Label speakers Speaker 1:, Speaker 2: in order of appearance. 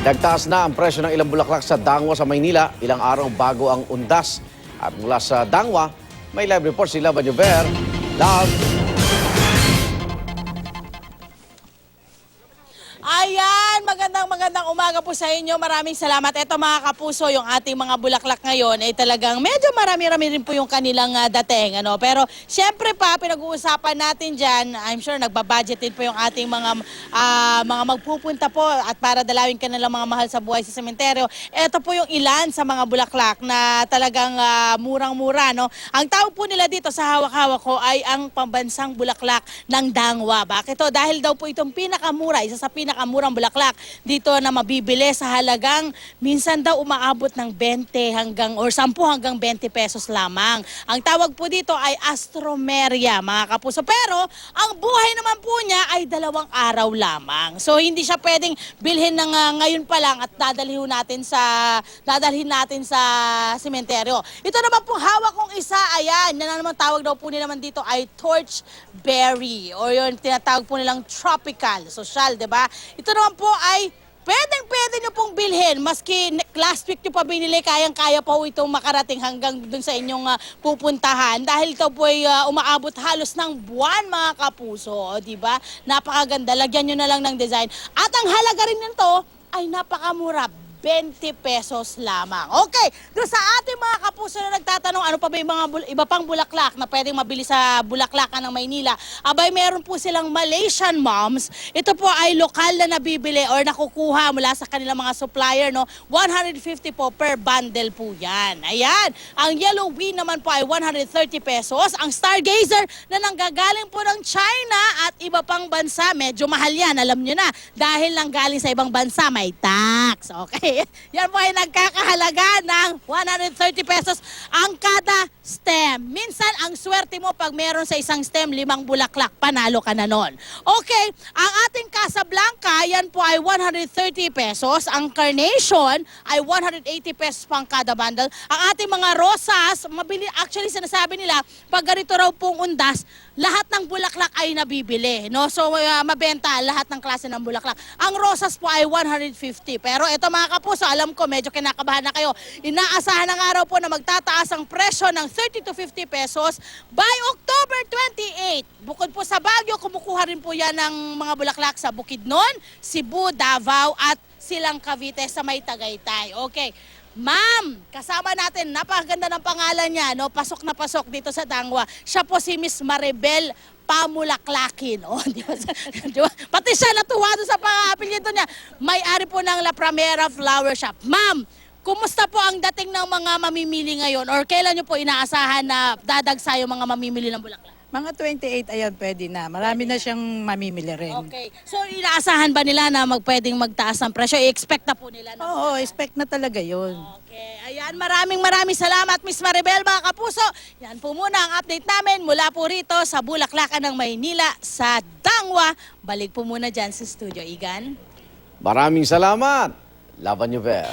Speaker 1: Nagtaas na ang presyo ng ilang bulaklak sa Dangwa sa Maynila, ilang araw bago ang undas. At mula sa Dangwa, may live report si Lava Jover. Love!
Speaker 2: Ayan, magandang umaga po sa inyo. Maraming salamat. Ito mga kapuso, yung ating mga bulaklak ngayon ay talagang medyo marami-rami rin po yung kanilang dating. Pero siyempre pa, pinag-uusapan natin dyan, I'm sure nagbabudget din po yung ating mga magpupunta po at para dalawin ka nilang mga mahal sa buhay sa sementeryo. Ito po yung ilan sa mga bulaklak na talagang murang-mura. Ang tawag po nila dito sa hawak-hawak ko ay ang pambansang bulaklak ng Dangwa. Bakit to? Dahil daw po itong pinakamura, isa sa pinakamurang bulaklak dito na mabibili sa halagang minsan daw umaabot ng 20 hanggang or 10 hanggang 20 pesos lamang. Ang tawag po dito ay Astromeria, mga kapuso. Pero ang buhay naman po niya ay 2 araw lamang. So hindi siya pwedeng bilhin ng ngayon pa lang at dadalhin natin sa sementeryo. Ito naman pong hawak kong isa, ayan, na naman tawag daw po nila naman dito ay torchberry or yung tinatawag po nilang tropical, social, 'di ba? Ito naman po ay pwede nyo pong bilhin. Maski last week nyo pa binili, kayang-kaya pa po itong makarating hanggang dun sa inyong pupuntahan. Dahil ito po ay umaabot halos ng buwan, mga kapuso. Di ba? Napakaganda. Lagyan nyo na lang ng design. At ang halaga rin nito ay napakamura. 20 pesos lamang. Okay, doon sa ating mga kapuso na nagtatanong ano pa ba yung mga iba pang bulaklak na pwedeng mabili sa bulaklakan ng Maynila, abay meron po silang Malaysian moms. Ito po ay lokal na nabibili or nakukuha mula sa kanilang mga supplier, 150 po per bundle po yan. Ayan, ang yellow wing naman po ay 130 pesos. Ang stargazer na nanggagaling po ng China at iba pang bansa, medyo mahal yan, alam nyo na, dahil nanggaling sa ibang bansa may tax. Okay, yan po ay nagkakahalaga ng 130 pesos ang kada stem. Minsan, ang swerte mo pag meron sa isang stem, 5 bulaklak, panalo ka na nun. Okay, ang ating Casablanca, yan po ay 130 pesos. Ang carnation ay 180 pesos pang kada bundle. Ang ating mga rosas, mabili, actually sinasabi nila, pag ganito raw pong undas, lahat ng bulaklak ay nabibili. So, mabenta lahat ng klase ng bulaklak. Ang rosas po ay 150. Pero ito mga kapuso, alam ko medyo kinakabahan na kayo. Inaasahan ng araw po na magtataas ang presyo ng 30 to 50 pesos by October 28. Bukod po sa Baguio, kumukuha rin po yan ng mga bulaklak sa Bukidnon, Cebu, Davao at Silang Cavite sa may Tagaytay. Okay. Ma'am, kasama natin, napakaganda ng pangalan niya, pasok na pasok dito sa Dangwa. Siya po si Miss Maribel Pamulaklakin. Di ba? Pati siya natuwa doon sa pang-apelyido niya. May-ari po ng La Primera Flower Shop. Ma'am, kumusta po ang dating ng mga mamimili ngayon? Or kailan niyo po inaasahan na dadagsa yung mga mamimili ng bulaklak?
Speaker 3: Mga 28, ayan, pwede na. Marami na siyang mamimili rin.
Speaker 2: Okay. So, inaasahan ba nila na pwedeng magtaas ng presyo? I-expect na po nila?
Speaker 3: Oo, expect na talaga yun.
Speaker 2: Okay. Ayan, maraming salamat, Miss Maribel, mga kapuso. Yan po muna ang update namin mula po rito sa Bulaklakan ng Maynila sa Dangwa. Balik po muna dyan sa studio. Igan?
Speaker 1: Maraming salamat, Lava Jover.